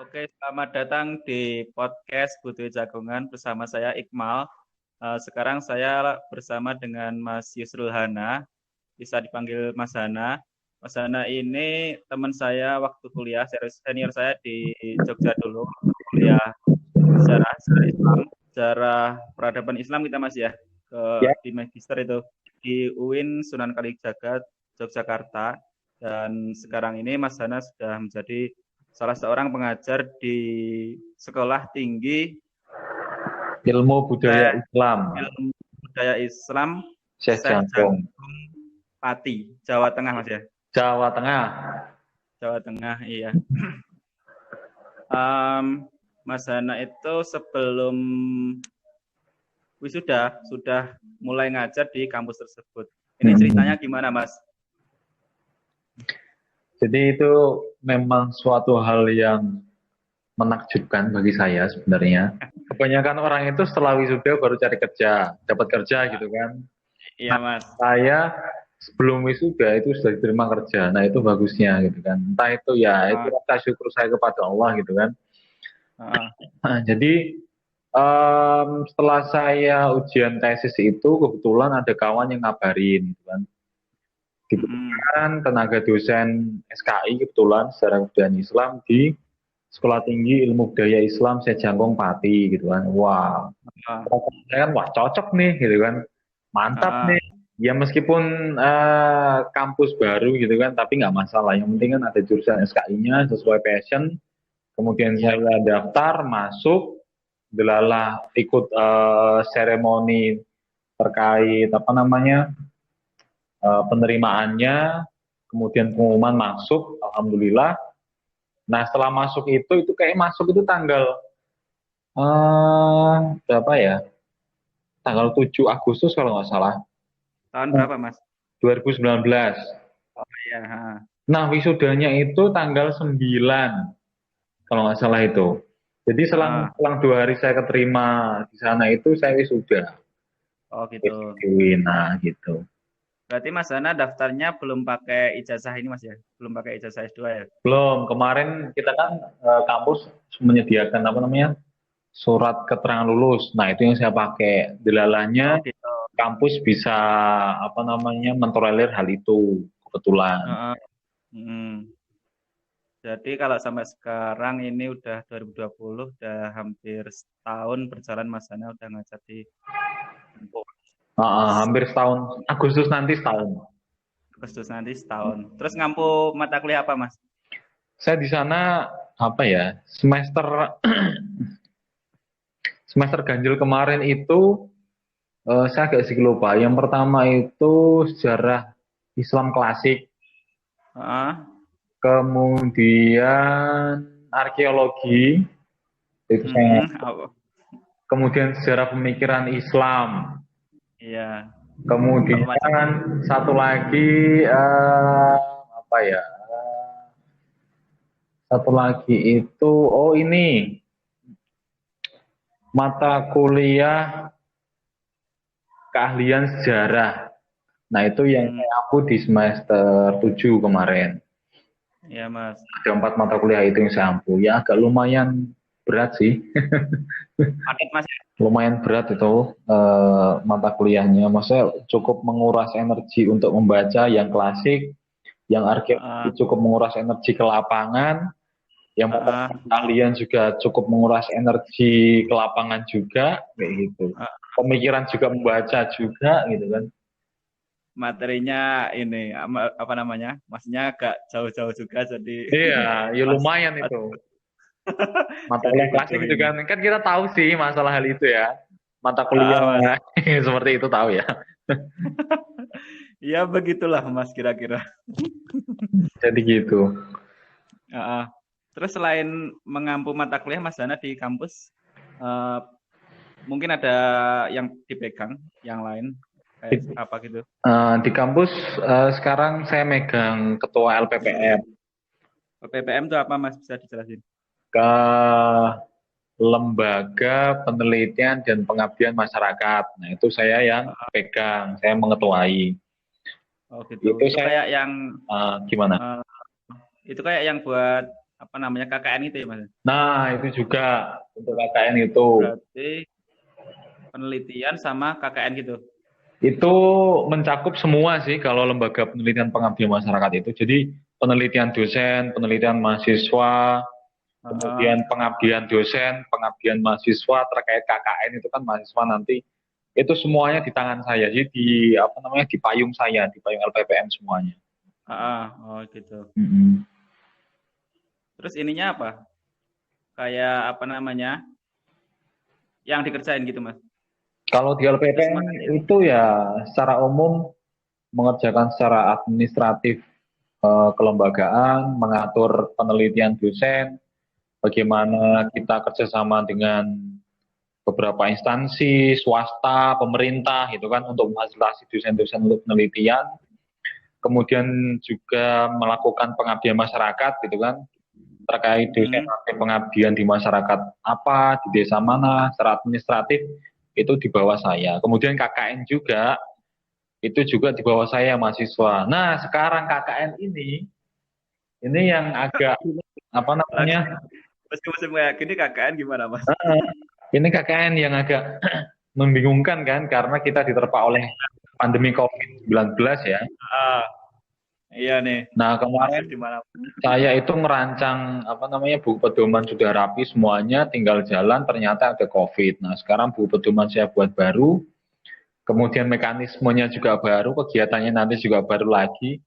Oke, selamat datang di podcast Butuh Jagongan bersama saya Iqmal. Sekarang saya bersama dengan Mas Yusrul Hana, bisa dipanggil Mas Hana. Mas Hana ini teman saya waktu kuliah, senior saya di Jogja dulu, waktu kuliah sejarah Islam, sejarah peradaban Islam kita Mas ya, Ya, di Magister itu, di UIN Sunan Kalijaga, Yogyakarta. Dan sekarang ini Mas Hana sudah menjadi salah seorang pengajar di Sekolah Tinggi ilmu budaya Islam, Ilmu Budaya Islam Syekh Syekh Jangkung, Jagung Pati, Jawa Tengah Mas ya. Jawa Tengah. Jawa Tengah, iya. Mas Hana itu sebelum wisuda sudah mulai ngajar di kampus tersebut. Ini ceritanya gimana Mas? Jadi itu memang suatu hal yang menakjubkan bagi saya sebenarnya. Kebanyakan orang itu setelah wisuda baru cari kerja, dapat kerja gitu kan. Iya Nah, Mas. saya sebelum wisuda itu sudah diterima kerja. Nah, itu bagusnya gitu kan. Entah itu ya, itu Ah, rasa syukur saya kepada Allah gitu kan. ah, Nah, jadi setelah saya ujian tesis itu kebetulan ada kawan yang ngabarin gitu kan. mm, Dibutuhkan tenaga dosen SKI kebetulan sejarah budaya Islam di Sekolah Tinggi Ilmu Budaya Islam Sejangkong Pati gitu kan. Wah, ah, saya kan wah cocok nih gitu kan. Mantap ah, nih. Ya meskipun kampus baru gitu kan, tapi nggak masalah. Yang penting kan ada jurusan SKI-nya sesuai passion. Kemudian iya saya daftar, masuk, delalah ikut seremoni terkait apa namanya penerimaannya, kemudian pengumuman masuk, alhamdulillah. Nah setelah masuk itu kayak masuk itu tanggal berapa ya? Tanggal 7 Agustus kalau nggak salah, tahun berapa Mas? 2019. Oh iya, ah. Nah wisudanya itu tanggal 9 kalau nggak salah itu. Jadi selang, Ah, selang 2 hari saya keterima di sana itu saya wisuda. oh gitu. Nah gitu. Berarti Mas Hana daftarnya belum pakai ijazah ini Mas ya? Belum pakai ijazah S2 ya? Belum, kemarin kita kan kampus menyediakan apa namanya surat keterangan lulus. Nah itu yang saya pakai. Oh Delalanya gitu. kampus bisa apa namanya mentolerir hal itu kebetulan. Heeh. Mm. Jadi kalau sampai sekarang ini udah 2020, udah hampir setahun berjalan Mas Hana udah ngajar di kampus. Hampir setahun, Agustus nanti setahun. Agustus nanti setahun. Terus ngampu mata kuliah apa Mas? Saya di sana apa ya semester semester ganjil kemarin itu saya agak sedikit lupa. Yang pertama itu sejarah Islam klasik, Heeh. kemudian arkeologi, itu saya, Oh, kemudian sejarah pemikiran Islam, iya. Oh, kemudian macam. satu lagi apa ya? Satu lagi itu oh ini mata kuliah keahlian sejarah. Nah, itu yang Hmm, saya ampu di semester 7 kemarin. iya Mas. Ada 4 mata kuliah itu yang saya ampu. Ya agak lumayan berat sih. Paket Mas ya? Lumayan berat itu mata kuliahnya. Maksudnya cukup menguras energi untuk membaca yang klasik, yang arkeologi Heeh. cukup menguras energi ke lapangan, yang Heeh. keahlian juga cukup menguras energi ke lapangan juga, kayak gitu. Heeh. Pemikiran juga membaca juga, gitu kan. Materinya ini apa namanya? Maksudnya agak jauh-jauh juga jadi Iya, ya pas, lumayan pas itu. Mata jadi kuliah butuh klasik itu ini. kan kita tahu sih masalah hal itu ya. Mata Mas. kuliah seperti itu tahu ya. Ya begitulah Mas kira-kira. Jadi gitu. Heeh. Terus selain mengampu mata kuliah Mas Dana di kampus, eh, mungkin ada yang dipegang, yang lain Di, kayak apa gitu? di kampus sekarang saya megang ketua LPPM PPM itu apa Mas bisa dijelasin? ke Lembaga Penelitian dan Pengabdian Masyarakat. Nah, itu saya yang pegang, saya mengetuai. Oh gitu. Itu Itu saya kayak yang gimana? eh, itu kayak yang buat apa namanya KKN itu ya Mas? Nah, itu juga untuk KKN itu. Berarti penelitian sama KKN gitu. Itu mencakup semua sih kalau lembaga penelitian pengabdian masyarakat itu. Jadi penelitian dosen, penelitian mahasiswa, Heeh. kemudian pengabdian dosen, pengabdian mahasiswa terkait KKN itu kan mahasiswa nanti itu semuanya di tangan saya. Jadi di apa namanya di payung saya, di payung LPPM semuanya. Heeh. Oh gitu. Mm-mm. Terus ininya apa? Kayak apa namanya? Yang dikerjain gitu Mas. Kalau di Terus LPPM Mas itu ya secara umum mengerjakan secara administratif kelembagaan, mengatur penelitian dosen, bagaimana kita kerjasama dengan beberapa instansi, swasta, pemerintah, gitu kan, untuk memfasilitasi dosen-dosen untuk penelitian. Kemudian juga melakukan pengabdian masyarakat, gitu kan, terkait dosen pengabdian di masyarakat apa, di desa mana, secara administratif, itu di bawah saya. Kemudian KKN juga, itu juga di bawah saya mahasiswa. Nah, sekarang KKN ini yang agak, apa lagi namanya, musim-musim kayak gini KKN gimana Mas? ini KKN yang agak membingungkan kan karena kita diterpa oleh pandemi COVID-19 ya. Ah, iya nih. Nah, Masif kemarin di mana? saya itu ngerancang apa namanya buku pedoman sudah rapi semuanya, tinggal jalan ternyata ada COVID. Nah, sekarang buku pedoman saya buat baru, kemudian mekanismenya juga baru, kegiatannya nanti juga baru lagi.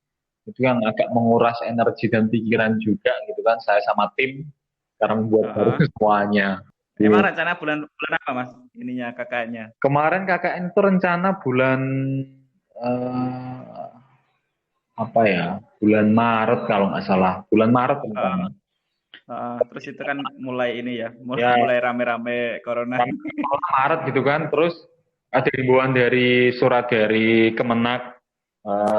Itu yang agak menguras energi dan pikiran juga gitu kan. Saya sama tim sekarang membuat baru Heeh. semuanya. Emang Gitu. rencana bulan bulan apa Mas? Ininya KKN-nya. Kemarin KKN itu rencana bulan eh, apa ya? Bulan Maret kalau nggak salah. Bulan Maret rencana. Heeh. Heeh. Terus itu kan mulai ini ya, Ya, mulai rame-rame corona. Maret gitu kan. Terus ada himbauan dari surat dari Kemenak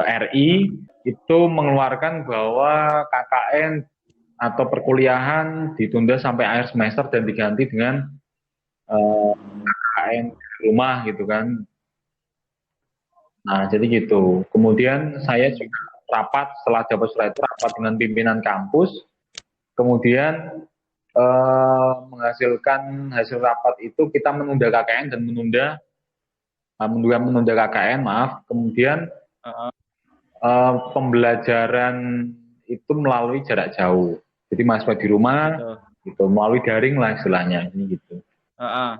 RI itu mengeluarkan bahwa KKN atau perkuliahan ditunda sampai akhir semester dan diganti dengan KKN di rumah gitu kan. Nah, jadi gitu. Kemudian saya juga rapat setelah dapat surat itu rapat dengan pimpinan kampus, kemudian menghasilkan hasil rapat itu kita menunda KKN dan menunda KKN, maaf. Kemudian Heeh. pembelajaran itu melalui jarak jauh. Jadi mahasiswa di rumah, Gitu. gitu, melalui daring lah istilahnya, ini gitu. Heeh.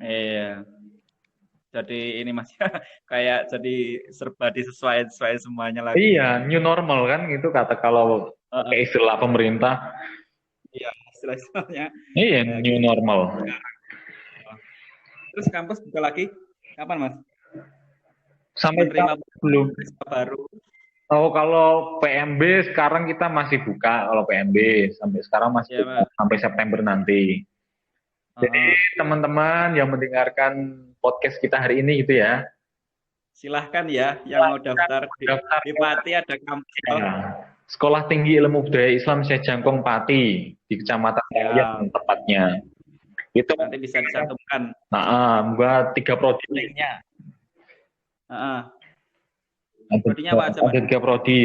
Iya. Jadi ini Mas kayak jadi serba disesuaikan semuanya lagi. Iya, new normal kan itu kata kalau Heeh. pakai istilah pemerintah. Iya, istilah-istilahnya Iya, kayak new gitu. normal. Terus kampus buka lagi kapan Mas? Sampai Menerima sekarang belum. mahasiswa baru. Oh, kalau PMB sekarang kita masih buka kalau PMB sampai sekarang masih Iya, buka Mas. sampai September nanti. Jadi Heeh. teman-teman yang mendengarkan podcast kita hari ini gitu ya, Silahkan ya yang mau daftar daftar di Pati ada kampus ya. toh. Sekolah Tinggi Ilmu Budaya Islam Sejangkong Pati di Kecamatan Ya, Rayang tepatnya. Itu nanti bisa disatukan buat 3 prodi. linknya. Heeh. Ada, Prodinya apa aja, Mas? ada 3 prodi.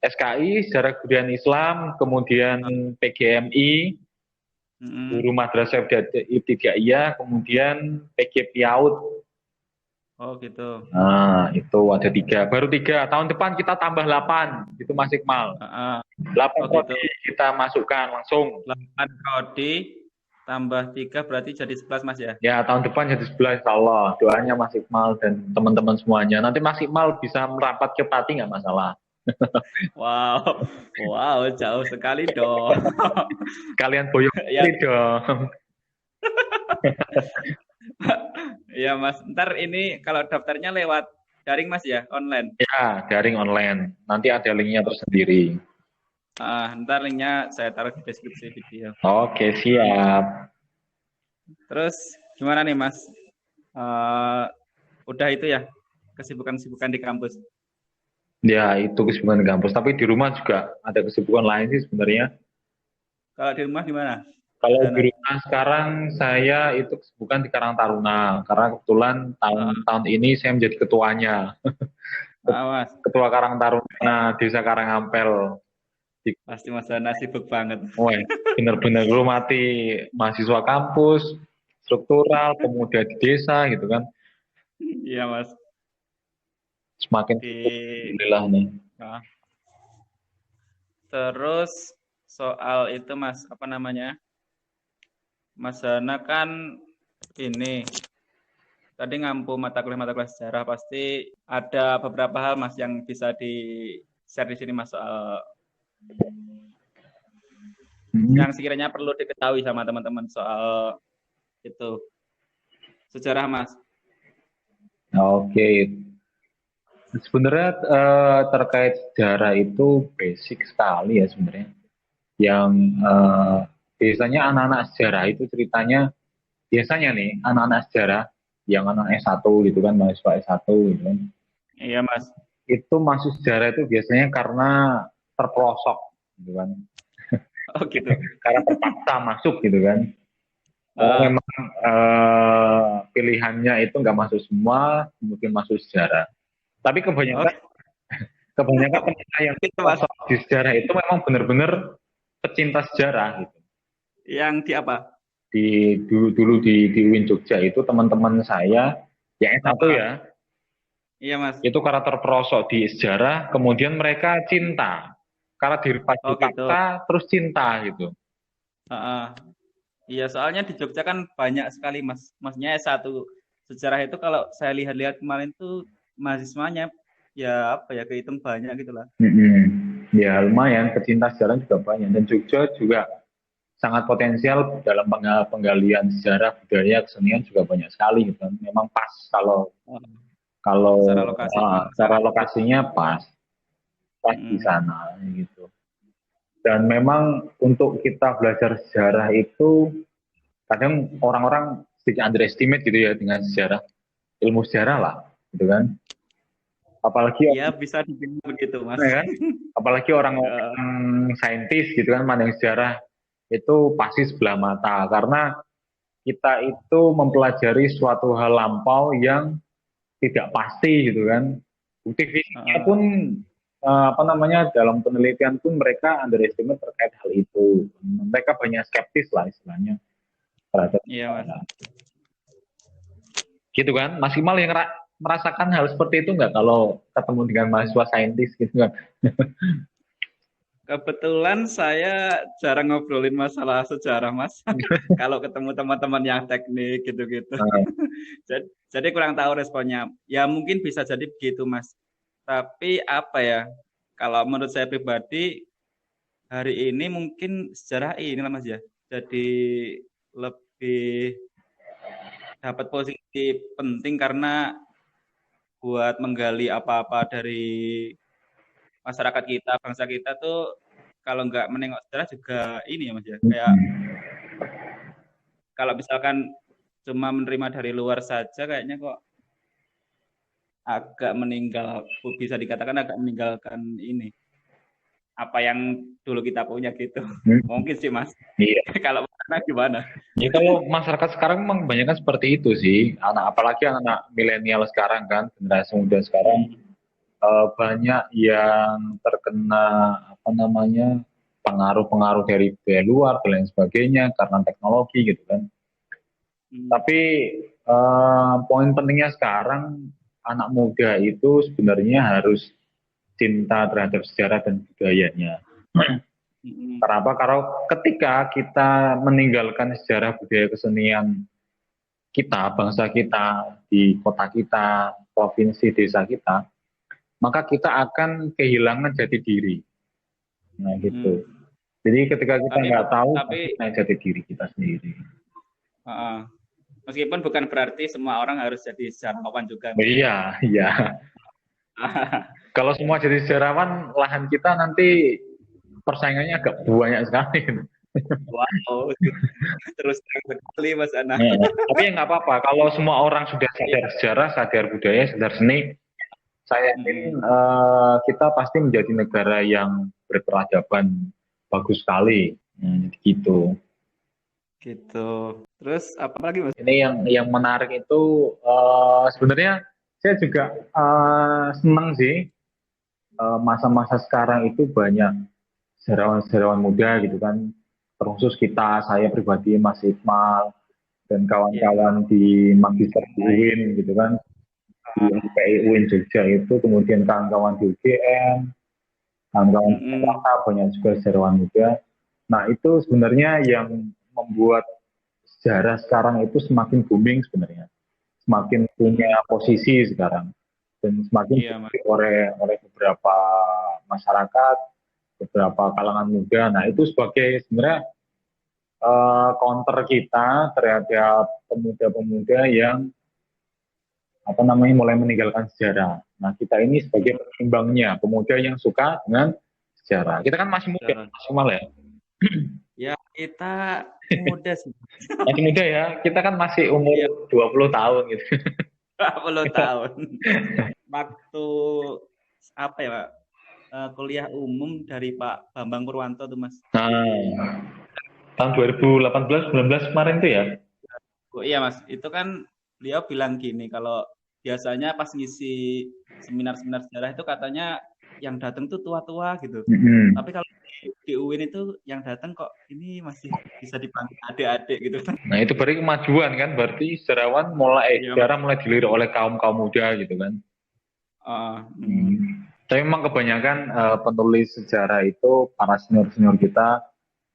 SKI, Sejarah Kebudayaan Islam, kemudian PGMI, Mm-mm. Guru Madrasah Ibtidaiyah, kemudian PG PIAUD. Oh gitu. Nah, itu ada 3. Baru 3. Tahun depan kita tambah 8. Itu Mas Iqmal. Heeh. 8 Oh gitu. prodi kita masukkan langsung. 8 prodi tambah 3 berarti jadi 11 Mas ya? Ya, tahun depan jadi 11 insya Allah. Doanya Mas Iqmal dan teman-teman semuanya. Nanti Mas Iqmal bisa merapat ke Pati nggak masalah. Wow. Wow, jauh sekali dong. Kalian boyong Ya, dong. ya Mas. Ntar ini kalau daftarnya lewat daring Mas ya, online. Ya, daring online. Nanti ada linknya tersendiri. Ntar linknya saya taruh di deskripsi video. Oke, siap. Terus gimana nih Mas? Udah itu ya kesibukan-kesibukan di kampus. Ya, itu kesibukan di kampus. Tapi di rumah juga ada kesibukan lain sih sebenarnya. Kalau di rumah gimana? Kalau Sana. di rumah sekarang saya itu kesibukan di Karang Taruna. Karena kebetulan tahun ini saya menjadi ketuanya. Mas. Ketua Karang Taruna Desa Karangampel. Pasti Mas Hana sibuk banget. Wah, benar-benar lu mati mahasiswa kampus, struktural, pemuda di desa gitu kan. Iya Mas. Semakin sibuk, Di alhamdulillah nih. nah, terus soal itu Mas, apa namanya? Mas Hana kan ini tadi ngampu mata kuliah sejarah, pasti ada beberapa hal Mas yang bisa di share di sini Mas soal Hmm. yang sekiranya perlu diketahui sama teman-teman soal itu sejarah Mas. Oke, sebenarnya terkait sejarah itu basic sekali ya sebenarnya. Yang biasanya anak-anak sejarah itu ceritanya, biasanya nih anak-anak sejarah yang anak S1 gitu kan, mahasiswa S1 gitu kan, Iya Mas. itu masuk sejarah itu biasanya karena terpelosok gitu kan, Oh gitu. karena terpaksa masuk gitu kan. Oh Ah, memang pilihannya itu nggak masuk semua, mungkin masuk sejarah. Tapi oh kebanyakan peserta yang gitu Mas. terpelosok di sejarah itu memang benar-benar pecinta sejarah gitu. Yang di apa? Dulu di UIN Jogja itu teman-teman saya yang S1 Ah, ya, iya Mas. itu karena terperosok di sejarah, kemudian mereka cinta. Karena Oh gitu. dipaksa terus cinta gitu. Ah, iya soalnya di Jogja kan banyak sekali Mas. Maksudnya satu sejarah itu kalau saya lihat-lihat kemarin tuh mahasiswanya ya apa ya kehitung banyak gitu lah. Ya lumayan, pecinta sejarah juga banyak. Dan Jogja juga sangat potensial dalam penggalian sejarah, budaya, kesenian juga banyak sekali gitu. Memang pas kalau Oh, secara kalau lokasi cara sangat bagus. lokasinya pas di Mm, sana gitu. Dan memang untuk kita belajar sejarah itu kadang orang-orang sedikit underestimate gitu ya dengan sejarah, ilmu sejarah lah, gitu kan. Apalagi ya bisa dibilang begitu Mas. ya kan, apalagi orang-orang Eh, saintis gitu kan, mandang sejarah itu pasti sebelah mata karena kita itu mempelajari suatu hal lampau yang tidak pasti gitu kan. Bukti fisiknya eh, pun apa namanya dalam penelitian pun mereka underestimate terkait hal itu. Mereka banyak skeptis lah istilahnya terhadap iya Mas. gitu kan. Mas Imal yang merasakan hal seperti itu nggak kalau ketemu dengan mahasiswa saintis gitu kan? Kebetulan saya jarang ngobrolin masalah sejarah, Mas. Kalau ketemu teman-teman yang teknik gitu-gitu. Nah, Jadi kurang tahu responnya. Ya mungkin bisa jadi begitu, Mas. Tapi apa ya? Kalau menurut saya pribadi, hari ini mungkin sejarah ini lah, Mas ya. Jadi lebih dapat posisi penting karena buat menggali apa-apa dari masyarakat kita, bangsa kita tuh kalau nggak menengok sejarah juga ini ya Mas ya. Kayak kalau misalkan cuma menerima dari luar saja kayaknya kok agak meninggal, bisa dikatakan agak meninggalkan ini apa yang dulu kita punya gitu. Mungkin sih Mas. iya. Kalau mana gimana? Ya kalau masyarakat sekarang memang kebanyakan seperti itu sih. Apalagi anak milenial sekarang kan, generasi muda sekarang Hmm. banyak yang terkena apa namanya pengaruh-pengaruh dari budaya luar dan lain sebagainya karena teknologi gitu kan. Hmm. Tapi poin pentingnya sekarang anak muda itu sebenarnya harus cinta terhadap sejarah dan budayanya. Hmm. Kenapa? Karena ketika kita meninggalkan sejarah budaya kesenian kita, bangsa kita, di kota kita, provinsi, desa kita, maka kita akan kehilangan jati diri. Nah Hmm. gitu. Jadi ketika kita Tapi nggak tahu, tapi pasti naik jati diri kita sendiri. meskipun bukan berarti semua orang harus jadi sejarawan juga Mas ya. Iya, iya. Kalau semua jadi sejarawan, lahan kita nanti persaingannya agak banyak sekali. Wow, terus terang sekali Mas Ana. Nah, tapi ya nggak apa-apa. Kalau semua orang sudah sadar sejarah, sadar budaya, sadar seni, saya yakin Hmm. kita pasti menjadi negara yang berperadaban bagus sekali. Gitu. Gitu. Terus apa lagi Mas? Ini yang menarik itu sebenarnya saya juga senang sih masa-masa sekarang itu banyak sejarawan-sejarawan muda gitu kan, terkhusus kita, saya pribadi Mas Iqmal dan Iya, Mas. kawan-kawan di Magister di UIN gitu kan, di Ah, FPI UIN Jogja itu, kemudian kawan-kawan di UGM, kawan-kawan di mm-mm. Jakarta banyak juga sejarawan muda. Nah itu sebenarnya yang membuat sejarah sekarang itu semakin booming sebenarnya, semakin punya Mm-mm. posisi sekarang dan semakin Iya, Mas. dipilih oleh beberapa masyarakat, beberapa kalangan muda. Nah itu sebagai sebenarnya counter kita terhadap pemuda-pemuda yang apa namanya mulai meninggalkan sejarah. Nah kita ini sebagai penyimbangnya, pemuda yang suka dengan sejarah. Kita kan masih muda, Cara. masih mal ya. Ya, kita muda sih. Masih muda ya, kita kan masih umur Iya, 20 tahun gitu. 40 tahun. Waktu apa ya, Pak? Kuliah umum dari Pak Bambang Purwanto tuh, Mas. Di Nah, tahun 2018, 19 kemarin tuh ya. Oh iya Mas, itu kan beliau bilang gini, kalau biasanya pas ngisi seminar-seminar sejarah itu katanya yang datang tuh tua-tua gitu. Mm-hmm. Tapi kalau di UIN itu yang datang kok ini masih bisa dipanggil adik-adik gitu kan. Nah itu berarti kemajuan kan, berarti Iya Mas. sejarah mulai dilirik oleh kaum kaum muda gitu kan. Mm. Tapi memang kebanyakan penulis sejarah itu para senior-senior kita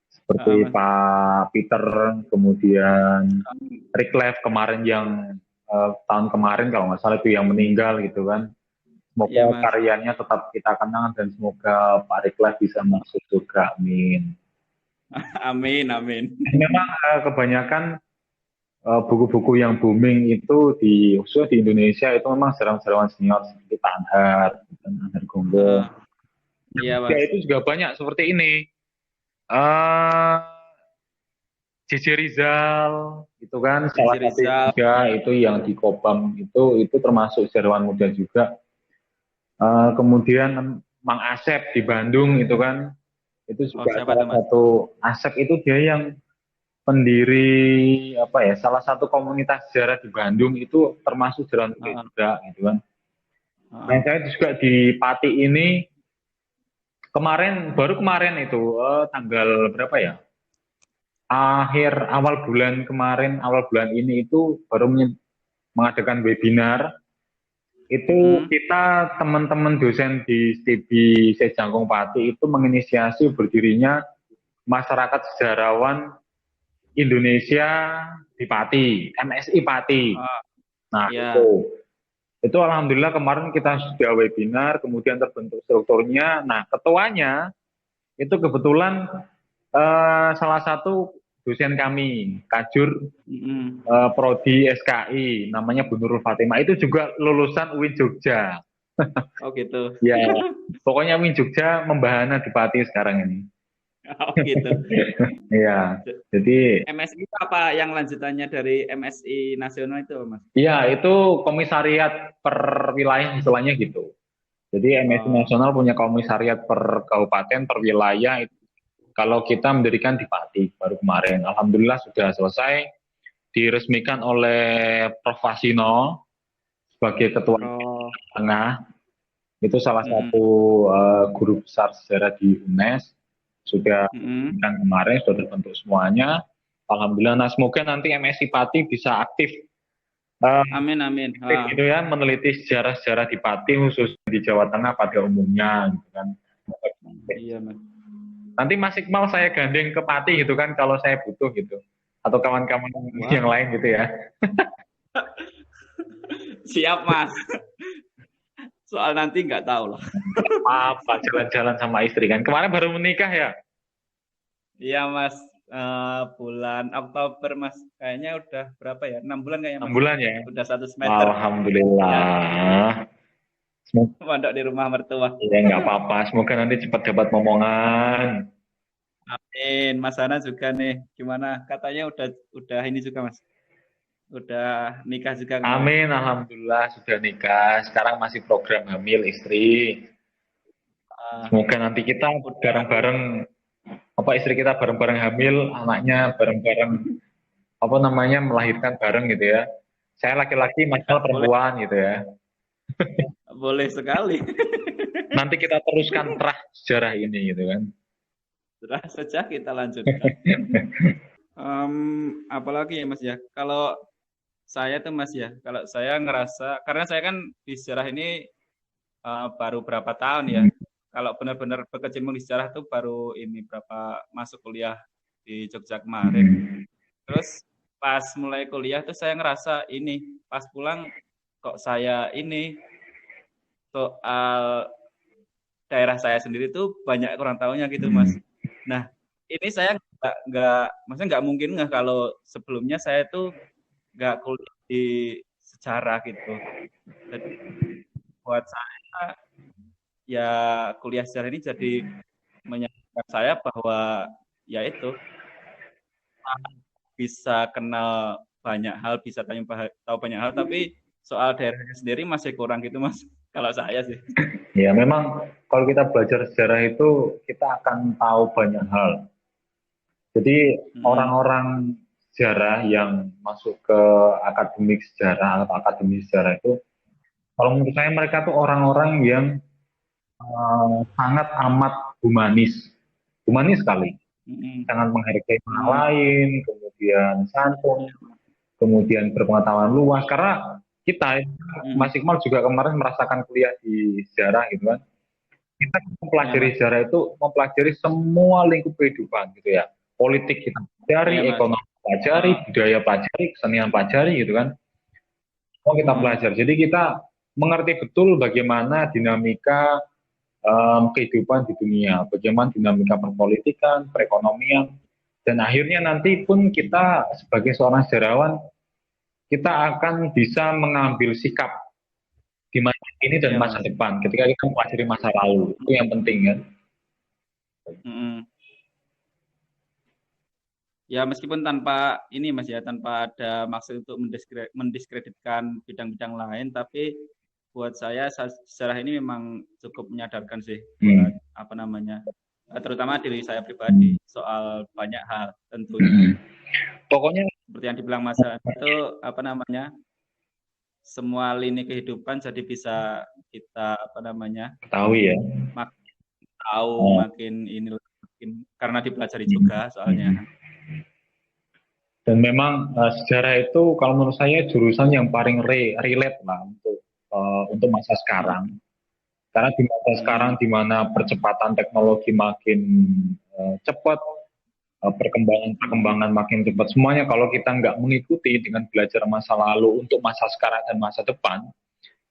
seperti Mas. Pak Peter, kemudian Rick Lev kemarin yang tahun kemarin kalau nggak salah itu yang meninggal gitu kan. Semoga Iya Mas. karyanya tetap kita kenang dan semoga Pak Rick Lev bisa masuk surga. Amin. Amin, amin. Memang kebanyakan buku-buku yang booming itu khususnya di Indonesia itu memang sejarawan-sejarawan senior seperti Pak Anhar, dan Anhar Gonggong. Iya Ya Mas. itu juga banyak seperti ini. Eh JJ Rizal itu kan salah Riji satu Rizal. juga itu yang di Kopam itu termasuk sejarawan muda juga. Kemudian Mang Asep di Bandung itu kan itu Oh juga siapa salah tuh Mas? satu. Asep itu dia yang pendiri apa ya salah satu komunitas sejarah di Bandung itu termasuk sejarawan muda Heeh, juga gitu kan. Nah, heeh. saya juga di Pati ini baru kemarin itu tanggal berapa ya? Awal bulan ini itu baru mengadakan webinar. Itu Mm-mm. kita teman-teman dosen di STB Sejangkung Pati itu menginisiasi berdirinya Masyarakat Sejarawan Indonesia di Pati, MSI Pati. Oh, Nah, ya. itu alhamdulillah kemarin kita sudah webinar, kemudian terbentuk strukturnya. Nah, ketuanya itu kebetulan salah satu dosen kami, Kajur Mm-mm. Prodi SKI, namanya Bu Nurul Fatimah. Itu juga lulusan UIN Jogja. Oh gitu. Ya, pokoknya UIN Jogja membahana di Pati sekarang ini. Oh gitu. Iya, jadi MSI itu apa yang lanjutannya dari MSI nasional itu, Mas? iya itu komisariat per wilayah istilahnya gitu. Jadi MSI Oh, nasional punya komisariat per kabupaten, per wilayah. Kalau kita mendirikan di Pati baru kemarin, alhamdulillah sudah selesai, diresmikan oleh Prof. Fasino sebagai ketua oh, tengah. Itu salah satu mm-mm. guru besar sejarah di UNES. Sudah Mm-mm. dan kemarin sudah terbentuk semuanya. Alhamdulillah. Nah, semoga nanti MSI Pati bisa eh, Amin, amin. aktif gitu ya meneliti sejarah-sejarah di Pati khusus di Jawa Tengah pada umumnya gitu kan. Iya, Mas. Nanti Mas Iqmal saya gandeng ke Pati gitu kan kalau saya butuh gitu. Atau kawan-kawan Wah, yang lain gitu ya. siap, Mas. Soal nanti nggak tahu lah. Apa jalan-jalan sama istri kan. Kemarin baru menikah ya. Iya, Mas. Bulan Oktober, Mas. Kayaknya udah berapa ya? 6 bulan kayaknya, 6 Mas. bulan ya. Udah 1 semester. Ya, Alhamdulillah. Semoga mondok di rumah mertua. ya nggak apa-apa. Semoga nanti cepat dapat momongan. Amin. Mas Hana juga nih. Gimana? Katanya udah ini juga, Mas. Udah nikah juga kemarin. Amin, alhamdulillah sudah nikah. Sekarang masih program hamil istri. Ah, Semoga nanti kita udah bareng-bareng, apa istri kita bareng-bareng hamil, anaknya bareng-bareng, apa namanya melahirkan bareng gitu ya. Saya laki-laki, Mas boleh perempuan gitu ya. boleh sekali. Nanti kita teruskan terah sejarah ini gitu kan. Setelah saja kita lanjutkan. Apalagi ya Mas ya, kalau saya tuh Mas ya, kalau saya ngerasa, karena saya kan di sejarah ini baru berapa tahun ya. Kalau benar-benar berkecimpung di sejarah tuh baru ini berapa masuk kuliah di Jogja kemarin. Terus pas mulai kuliah tuh saya ngerasa ini, pas pulang kok saya ini soal daerah saya sendiri tuh banyak kurang tahunya gitu Mas. Nah ini saya maksudnya nggak mungkin nggak kalau sebelumnya saya tuh nggak kuliah di sejarah gitu. Jadi buat saya ya kuliah sejarah ini jadi menyadarkan saya bahwa ya itu bisa kenal banyak hal, bisa tahu banyak hal, tapi soal daerahnya sendiri masih kurang gitu Mas. Kalau saya sih. Ya, memang kalau kita belajar sejarah itu kita akan tahu banyak hal. Jadi Mm-mm. orang-orang sejarah yang masuk ke akademik sejarah atau akademi sejarah itu, kalau menurut saya mereka tuh orang-orang yang sangat amat humanis, humanis sekali, Mm-mm. sangat menghargai orang Mm. lain, kemudian santun, kemudian berpengetahuan luas. Karena kita, Mm-mm. Mas Iqmal juga kemarin merasakan kuliah di sejarah gitu kan. Kita Iya mempelajari Mas. sejarah itu mempelajari semua lingkup kehidupan gitu ya. Politik kita Iya pelajari, Mas. ekonomi pelajari, Uh, budaya pelajari, kesenian pelajari gitu kan. Semua kita mm-mm. pelajari. Jadi kita mengerti betul bagaimana dinamika kehidupan di dunia, bagaimana dinamika perpolitikan, perekonomian, dan akhirnya nanti pun kita sebagai seorang sejarawan kita akan bisa mengambil sikap di masa ini dan Iya masa Mas. depan ketika kita mempelajari masa lalu itu yang penting kan. Mm-mm. Ya meskipun tanpa ini Mas ya, tanpa ada maksud untuk mendiskreditkan bidang-bidang lain, tapi buat saya sejarah ini memang cukup menyadarkan sih buat Hmm. apa namanya, terutama diri saya pribadi soal banyak hal tentunya. Hmm. Pokoknya Seperti yang dibilang Mas itu apa namanya, semua lini kehidupan jadi bisa kita apa namanya, ketahui ya. makin tahu, Oh. makin ini makin karena dipelajari juga soalnya. Dan memang sejarah itu kalau menurut saya jurusan yang paling relate lah untuk masa sekarang. Karena di masa sekarang Hmm. di mana percepatan teknologi makin cepat, Hmm. perkembangan makin cepat, semuanya kalau kita nggak mengikuti dengan belajar masa lalu untuk masa sekarang dan masa depan,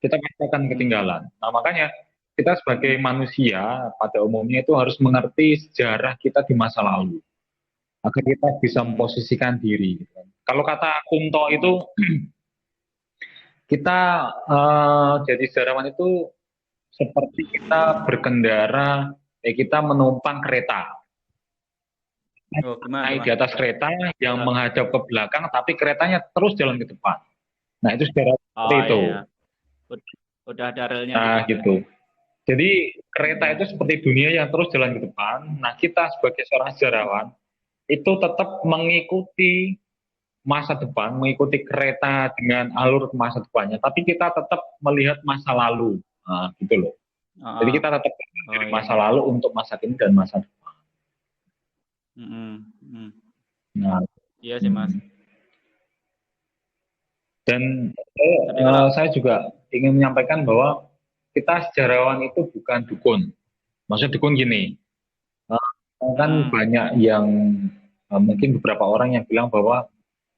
kita pasti akan Hmm. ketinggalan. Nah makanya kita sebagai Hmm. manusia pada umumnya itu harus mengerti sejarah kita di masa lalu agar kita bisa Hmm. memposisikan diri. Kalau kata Kunto itu Hmm. kita jadi sejarawan itu seperti kita berkendara, kita menumpang kereta. Oh, gimana tuh Naik di Mas? atas kereta yang Eh, menghadap ke belakang, tapi keretanya terus jalan ke depan. Nah itu sejarah seperti Oh itu. iya, ya. Ud- Udah ada relnya gitu Nah ya. gitu. Jadi kereta Hmm. itu seperti dunia yang terus jalan ke depan. Nah kita sebagai seorang sejarawan itu tetap mengikuti masa depan, mengikuti kereta dengan alur ke masa depannya. Tapi kita tetap melihat masa lalu. Nah, gitu loh. Jadi Oh, kita tetap oh dari iya, masa iya. lalu untuk masa kini dan masa depan. Hmm. Hmm. Nah, Iya sih Mas. dan Tapi kalau saya juga ingin menyampaikan bahwa kita sejarawan itu bukan dukun. Maksudnya dukun gini, kan hmm. banyak yang mungkin beberapa orang yang bilang bahwa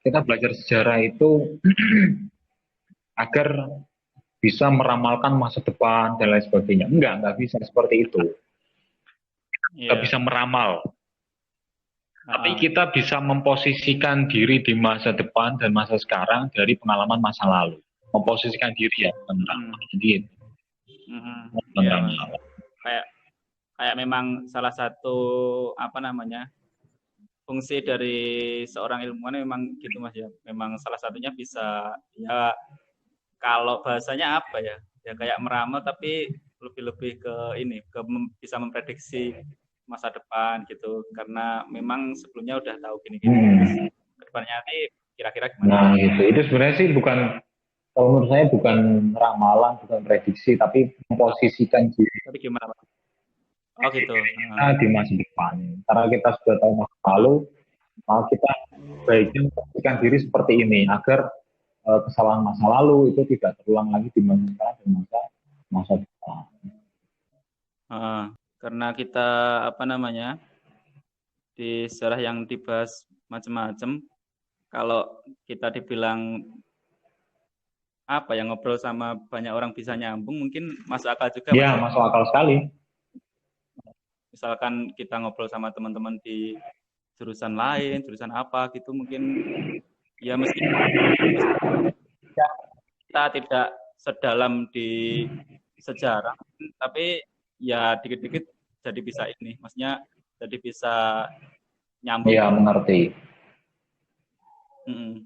kita belajar sejarah itu agar bisa meramalkan masa depan dan lain sebagainya. Enggak bisa seperti itu. Nggak Iya. bisa meramal. Tapi Ah, kita bisa memposisikan diri di masa depan dan masa sekarang dari pengalaman masa lalu. Memposisikan diri ya, bukan hmm. meramal. Jadi itu, Hmm. bukan Iya Mas. meramal. Kayak kayak memang salah satu apa namanya, fungsi dari seorang ilmuwan memang gitu Mas ya. Memang salah satunya bisa ya kalau bahasanya apa ya? Ya kayak meramal tapi lebih-lebih ke ini, ke bisa memprediksi masa depan gitu. Karena memang sebelumnya udah tahu gini-gini terus Hmm. ke depannya nanti kira-kira Nah, gimana gitu. gitu. Itu sebenarnya sih bukan, kalau menurut saya bukan ramalan, bukan prediksi, tapi memposisikan diri Tapi gimana Mas? Oh gitu. kita di masa depan. Karena kita sudah tahu masa lalu, kita baiknya memposisikan diri seperti ini agar kesalahan masa lalu itu tidak terulang lagi di masa sekarang dan masa depan. Karena kita apa namanya di sejarah yang dibahas macam-macam, kalau kita dibilang apa yang ngobrol sama banyak orang bisa nyambung, mungkin masuk akal juga. Ya, masuk akal sekali. Misalkan kita ngobrol sama teman-teman di jurusan lain, jurusan apa gitu, mungkin ya meskipun kita tidak sedalam di sejarah, tapi ya dikit-dikit jadi bisa ini, maksudnya jadi bisa nyambung. Iya, mengerti.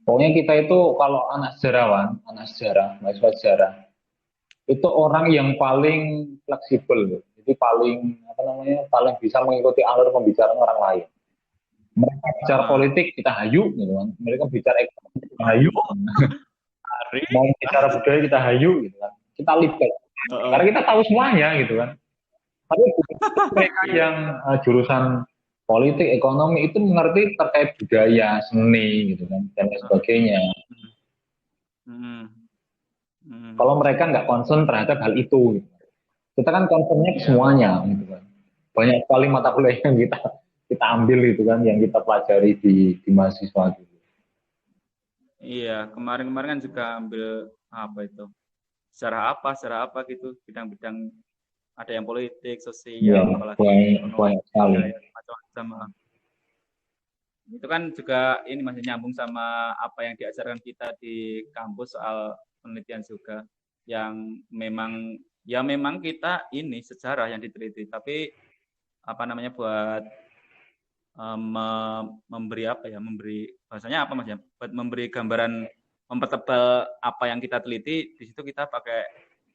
Pokoknya kita itu kalau anak sejarawan, anak sejarah, mahasiswa sejarah, itu orang yang paling fleksibel, jadi paling apa namanya, paling bisa mengikuti alur pembicaraan orang lain. Mereka bicara politik kita hayu, gitu kan. Mereka bicara ekonomi kita hayu, mau bicara budaya kita hayu, gitu kan. Kita libat, karena kita tahu semuanya, gitu kan. Tapi mereka yang jurusan politik, ekonomi itu mengerti terkait budaya, seni, gitu kan, dan lain sebagainya. Kalau mereka nggak concern terhadap hal itu, gitu. Kita kan concernnya semuanya, gitu kan. Banyak sekali mata kuliah yang kita ambil, gitu kan, yang kita pelajari di mahasiswa gitu. Iya, kemarin kan juga ambil apa itu, sejarah apa gitu, bidang-bidang ada yang politik, sosial, apalagi banyak sekali. Macam-macam. Itu kan juga ini masih nyambung sama apa yang diajarkan kita di kampus soal penelitian juga, yang memang kita ini sejarah yang diteliti, tapi apa namanya buat memberi bahasanya apa Mas ya? Buat memberi gambaran, mempertebal apa yang kita teliti, di situ kita pakai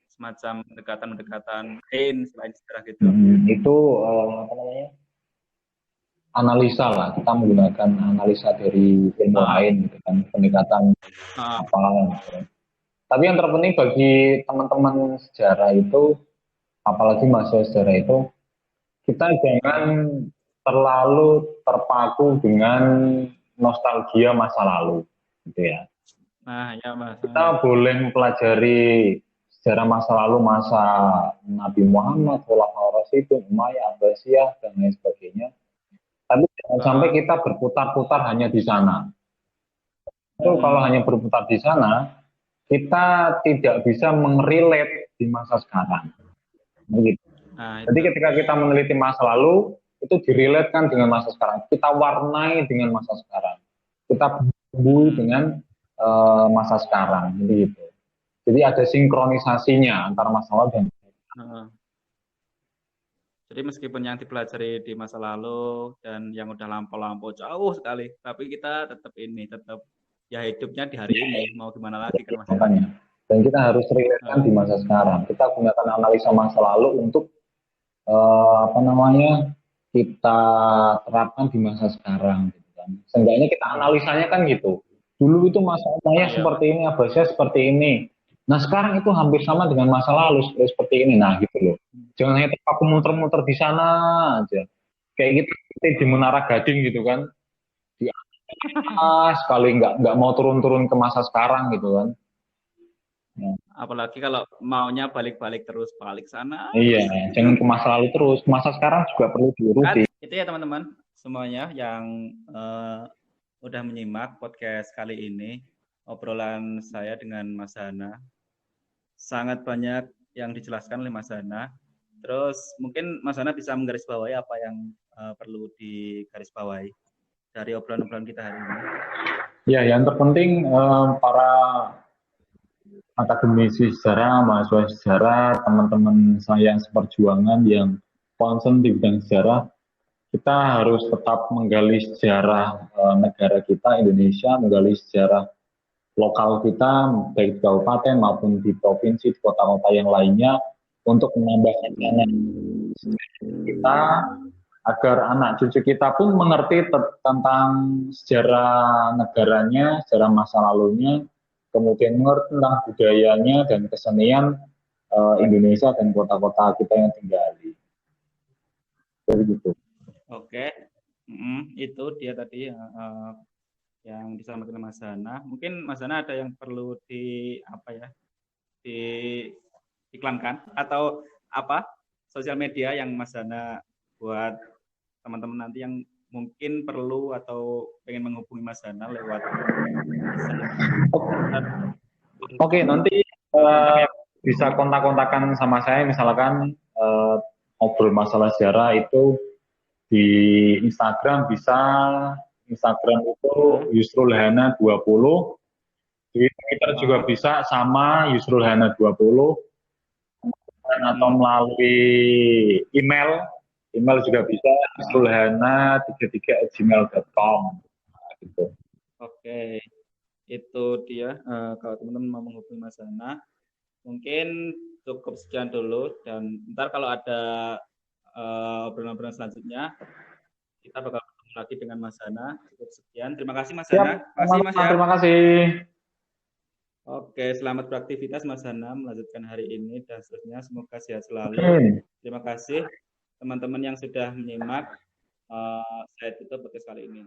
semacam pendekatan selain sejarah gitu. Itu apa namanya? Analisa lah, kita menggunakan analisa dari ilmu lain, gitu kan, pendekatan apa. Gitu. Tapi yang terpenting bagi teman-teman sejarah itu, apalagi mahasiswa sejarah itu, kita jangan terlalu terpaku dengan nostalgia masa lalu, gitu ya. Nah, ya Mas. Kita boleh mempelajari sejarah masa lalu, masa Nabi Muhammad, Khulafaur Rasyidun, Umayyah, Abbasiyah, dan lain sebagainya. Tapi jangan sampai kita berputar-putar hanya di sana. Itu kalau hanya berputar di sana, kita tidak bisa mengrelate di masa sekarang. Begitu. Jadi ketika kita meneliti masa lalu, itu direlatekan dengan masa sekarang. Kita warnai dengan masa sekarang. Kita bumbui dengan masa sekarang. Begitu. Jadi ada sinkronisasinya antara masa lalu dan jadi meskipun yang dipelajari di masa lalu dan yang udah lampau-lampau jauh sekali, tapi kita tetap ya hidupnya di hari ini, mau gimana lagi kan Mas? Dan kita harus relatekan di masa sekarang. Kita gunakan analisa masa lalu untuk kita terapkan di masa sekarang. Gitu kan. Seenggaknya kita analisanya kan gitu. Dulu itu masa Umayyah seperti ini, Abbasiyah seperti ini. Nah sekarang itu hampir sama dengan masa lalu seperti ini. Nah gitu loh. Jangan hanya terpaku muter-muter di sana aja. Kayak gitu di Menara Gading gitu kan. Di sekali nggak mau turun-turun ke masa sekarang gitu kan. Nah. Apalagi kalau maunya balik-balik terus, balik sana. Iya, jangan ke masa lalu terus. Masa sekarang juga perlu diuruti. Itu ya teman-teman semuanya yang udah menyimak podcast kali ini, obrolan saya dengan Mas Hana. Sangat banyak yang dijelaskan oleh Mas Hana. Terus mungkin Mas Hana bisa menggarisbawahi apa yang perlu digarisbawahi dari obrolan-obrolan kita hari ini. Ya, yang terpenting para akademisi sejarah, mahasiswa sejarah, teman-teman saya yang seperjuangan yang concern di bidang sejarah, kita harus tetap menggali sejarah negara kita, Indonesia, menggali sejarah lokal kita, baik di kabupaten maupun di provinsi, di kota-kota yang lainnya, untuk menambah wawasan kita, agar anak cucu kita pun mengerti tentang sejarah negaranya, sejarah masa lalunya, kemudian mengerti tentang budayanya dan kesenian Indonesia dan kota-kota kita yang tinggali. Jadi gitu. Oke. Itu dia tadi yang disampaikan Mas Hana. Mungkin Mas Hana ada yang perlu diiklankan atau apa sosial media yang Mas Hana buat teman-teman nanti yang mungkin perlu atau pengen menghubungi Mas Hana lewat Oke, nanti kontak ya. bisa kontak-kontakan sama saya misalkan ngobrol masalah sejarah itu di Instagram bisa. Instagram itu Yusrul Hana 20. Di Twitter juga bisa sama Yusrul Hana 20 atau melalui email. Email juga bisa yusrulhana33@gmail.com gitu. Oke, itu dia. Kalau teman-teman mau menghubungi Mas Hana, mungkin cukup sekian dulu. Dan ntar kalau ada obrolan-obrolan selanjutnya, kita bakal ketemu lagi dengan Mas Hana. Cukup sekian. Terima kasih Mas Siap, Hana. Terima kasih Mas ya. terima kasih. Oke, selamat beraktivitas Mas Hana melanjutkan hari ini dan seterusnya. Semoga sehat selalu. Terima kasih teman-teman yang sudah menyimak. Saya tutup podcast kali ini.